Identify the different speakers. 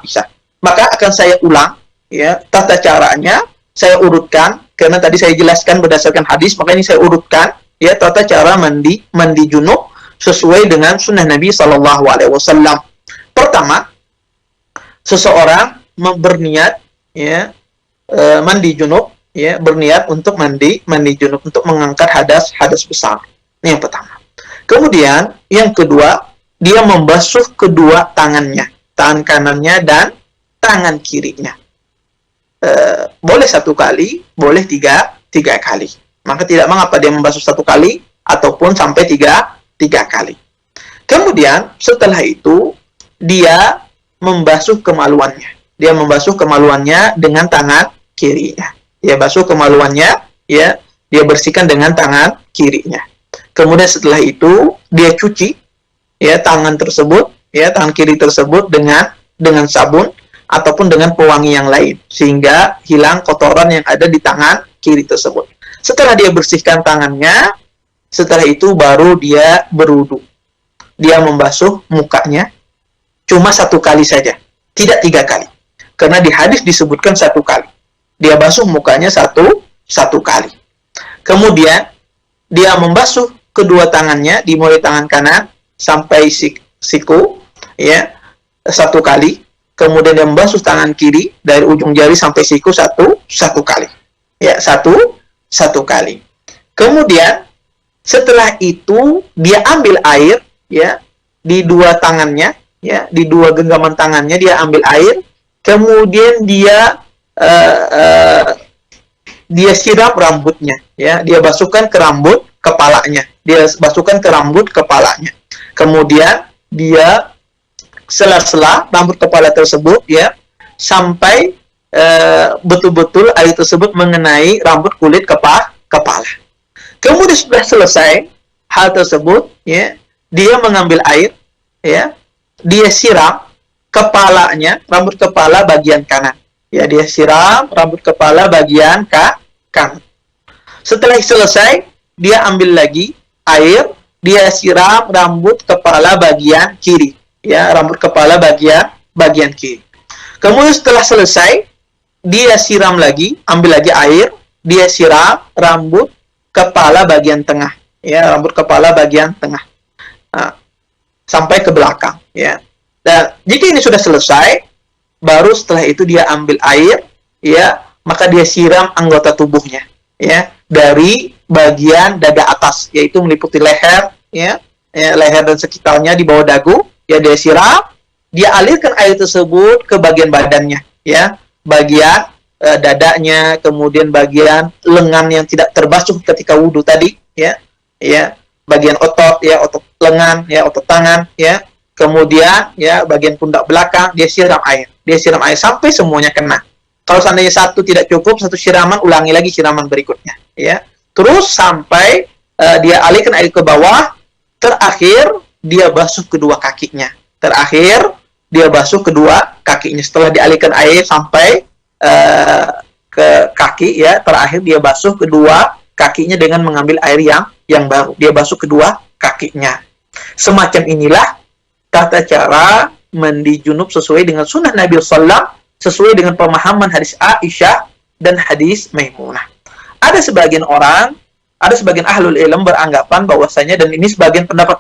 Speaker 1: Aisyah. Maka akan saya ulang ya tata caranya, saya urutkan karena tadi saya jelaskan berdasarkan hadis, maka ini saya urutkan ya tata cara mandi junub sesuai dengan sunnah Nabi Shallallahu Alaihi Wasallam. Pertama, seseorang berniat ya mandi junub ya, berniat untuk mandi junub untuk mengangkat hadas besar. Ini yang pertama. Kemudian yang kedua, dia membasuh kedua tangannya, tangan kanannya dan tangan kirinya. Boleh satu kali, boleh tiga kali. Maka tidak mengapa dia membasuh satu kali ataupun sampai tiga kali. Kemudian setelah itu dia membasuh kemaluannya. Dia membasuh kemaluannya dengan tangan kirinya. Dia basuh kemaluannya, ya, dia bersihkan dengan tangan kirinya. Kemudian setelah itu dia cuci ya tangan tersebut, ya tangan kiri tersebut dengan sabun ataupun dengan pewangi yang lain sehingga hilang kotoran yang ada di tangan kiri tersebut. Setelah dia bersihkan tangannya, setelah itu baru dia berwudu. Dia membasuh mukanya cuma satu kali saja, tidak tiga kali. Karena di hadis disebutkan satu kali. Dia basuh mukanya satu kali. Kemudian dia membasuh kedua tangannya, dimulai tangan kanan sampai siku, ya, satu kali. Kemudian dia membasuh tangan kiri dari ujung jari sampai siku satu kali, ya, satu kali. Kemudian setelah itu dia ambil air, ya, di dua tangannya, ya, di dua genggaman tangannya dia ambil air. Kemudian dia siram rambutnya, ya, dia basuhkan ke rambut kepalanya, kemudian dia sela-sela rambut kepala tersebut, ya, sampai betul-betul air tersebut mengenai rambut kulit kepala. Kemudian sudah selesai hal tersebut, ya, dia mengambil air, ya, dia siram kepalanya, rambut kepala bagian kanan. Ya, dia siram rambut kepala bagian kanan. Setelah selesai, dia ambil lagi air, dia siram rambut kepala bagian kiri. Ya, rambut kepala bagian kiri. Kemudian setelah selesai, dia siram lagi, ambil lagi air, dia siram rambut kepala bagian tengah. Ya, rambut kepala bagian tengah. Nah, sampai ke belakang, ya. Dan jika ini sudah selesai, baru setelah itu dia ambil air, ya, maka dia siram anggota tubuhnya, ya, dari bagian dada atas, yaitu meliputi leher, ya, leher dan sekitarnya di bawah dagu, ya, dia siram, dia alirkan air tersebut ke bagian badannya, ya, bagian dadanya, kemudian bagian lengan yang tidak terbasuh ketika wudhu tadi, ya, bagian otot, ya, otot lengan, ya, otot tangan, ya. Kemudian, ya, bagian pundak belakang, dia siram air. Dia siram air sampai semuanya kena. Kalau seandainya satu tidak cukup, satu siraman, ulangi lagi siraman berikutnya. Ya. Terus sampai dia alihkan air ke bawah, terakhir dia basuh kedua kakinya. Setelah dialihkan air sampai ke kaki, ya, terakhir dia basuh kedua kakinya dengan mengambil air yang baru. Dia basuh kedua kakinya. Semacam inilah tata cara mandi junub sesuai dengan sunnah Nabi Sallam, sesuai dengan pemahaman hadis Aisyah dan hadis Maimunah. Ada sebagian ahlul ilm beranggapan bahwasanya, dan ini sebagian pendapat